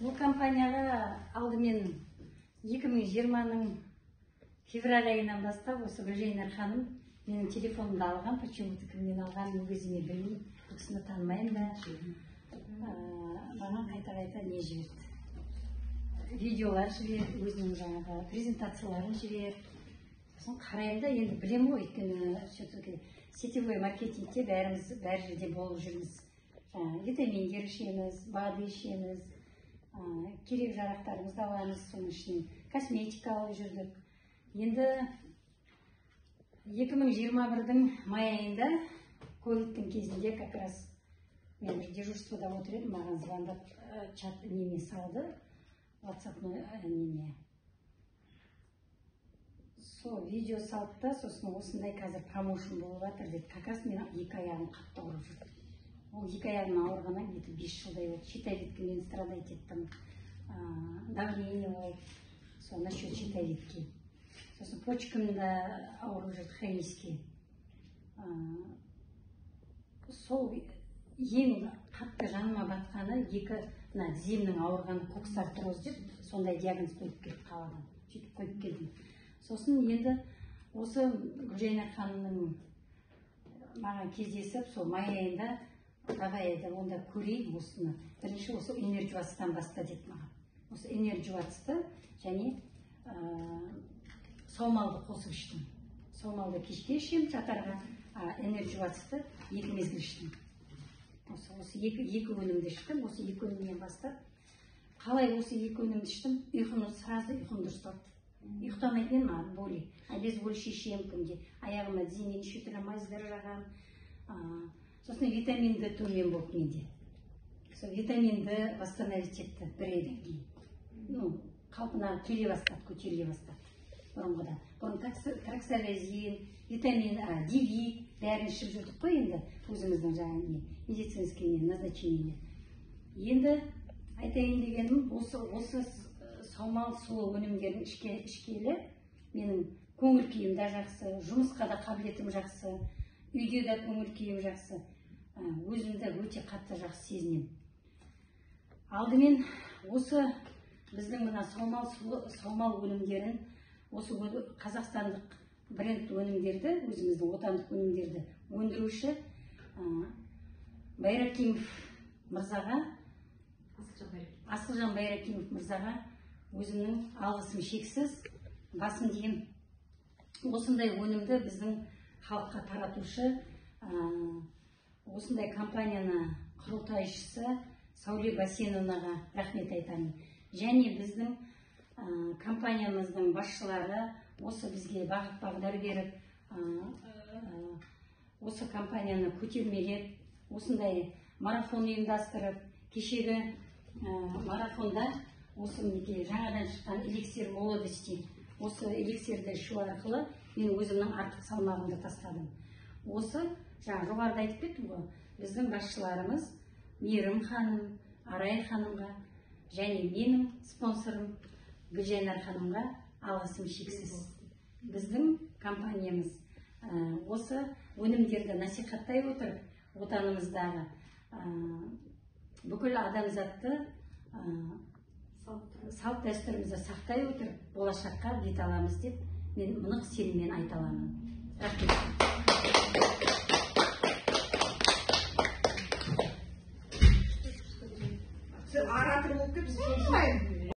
Бұл компанияға алдымен 2020-ның февраль айынан бастап осы Гүлжайнар ханым менің телефонымды алған, почему-то кімнен алған өзіме білмеймін, бұл кісіні танымаймын да. Маған қайта-қайта не жіберді. Видеолар жіберді, өзінің жаңағы презентацияларын жіберді. Сосын қараймын да, енді білем ғой, өйткені сетевой маркетингте бәрі жерде болып жүрміз. Витаминдер ішеміз, БАД ішеміз, керек жарақтарымызды аламыз, соның ішінен косметика алып жүрдік. Енді 2021-дің май айында ковидтің кезінде как раз мен бір дежурствода отыр едім, маған звондап чат неме салды, WhatsApp неме. Сол видео салды да, сосын осындай қазір промоушн болып жатыр деді. Как раз мен 2 аяғым қатты ауырып жүрді. Ол 2 аяғым ауырғаннан где-то 5 жылдай болды. Щитовидкамен страдать еттім. Давление болды. Сол насчет щитовидки. Сосын почкамда ауырып жүрді хронический. Сол ең қатты жаныма батқаны тіземнің ауырғаны коксартроз деп, сондай диагноз қойып келіп қалған. Сөйтіп қойып келдім. Сосын енді осы Гүлжайнар ханымның маған кездесіп, сол май айында давай онда көрейін осыны. Бірінші осы энерджуацтан баста деді маған. Осы энерджуацты және саумалды қосып іштім. Саумалды кешке ішем, жатарға, энерджуацты 2 мезгіл іштім. Осы 2 өнімді іштім, осы 2 өнімнен бастап. Қалай осы 2 өнімді іштім, сразу ұйқым дұрыстады. Ұйықтамайтын маған боли. Обезболивающий ішем күнде. Аяғыма тіземе неше түрлі майыздар жағам. Сосын витамин Д төмен болды менде. Сол витамин Д восстановить етті 1 айдан кейін. Қалпына келе бастады, көтеріле бастады. Бұрынғыдан. Бұрын траксалазин, витамин D, бәрін ішіп жүрдік қой енді, өзіміздің жаңағы медицинский назначение. Енді айтайын дегенім, осы саумал сұлу өнімдерін ішкелі, менің көңіл күйім де жақсы, жұмысқа да қабілетім жақсы, үйде де көңіл күйім жақсы, өзімді өте қатты жақсы сезінем. Алдымен осы біздің мына саумал өнімдерін, осы қазақстандық бренд өнімдерді, өзіміздің отандық өнімдерді өндіруші Байракимов мырзаға, Асылжан Байракимов мырзаға өзімнің алғысым шексіз, басым дейін осындай өнімді біздің халыққа таратушы, осындай компанияны құрылтайшысы Сауле Басеновнаға рахмет айтамын. Және біздің компаниямыздың басшылары осы бізге бағыт-бағдар беріп, осы компанияны көтермелеп, осындай марафон ұйымдастырып, кешегі марафонда осы жаңадан шыққан эликсир молодости, осы эликсирді ішу арқылы мен өзімнің артық салмағымды тастадым. Осы жоғарыда айтып кеттім ғой, біздің басшыларымыз Мейірім ханым, Арай ханымға және менің спонсорым Гүлжайнар ханымға алғысым шексіз. Біздің компаниямыз осы өнімдерді насихаттай отырып, отанымыздағы бүкіл адамзатты салт дәстүрімізді сақтай отырып, болашаққа бет аламыз деп мен нық сеніммен айта аламын. Рахмет. Оратор болып келіп,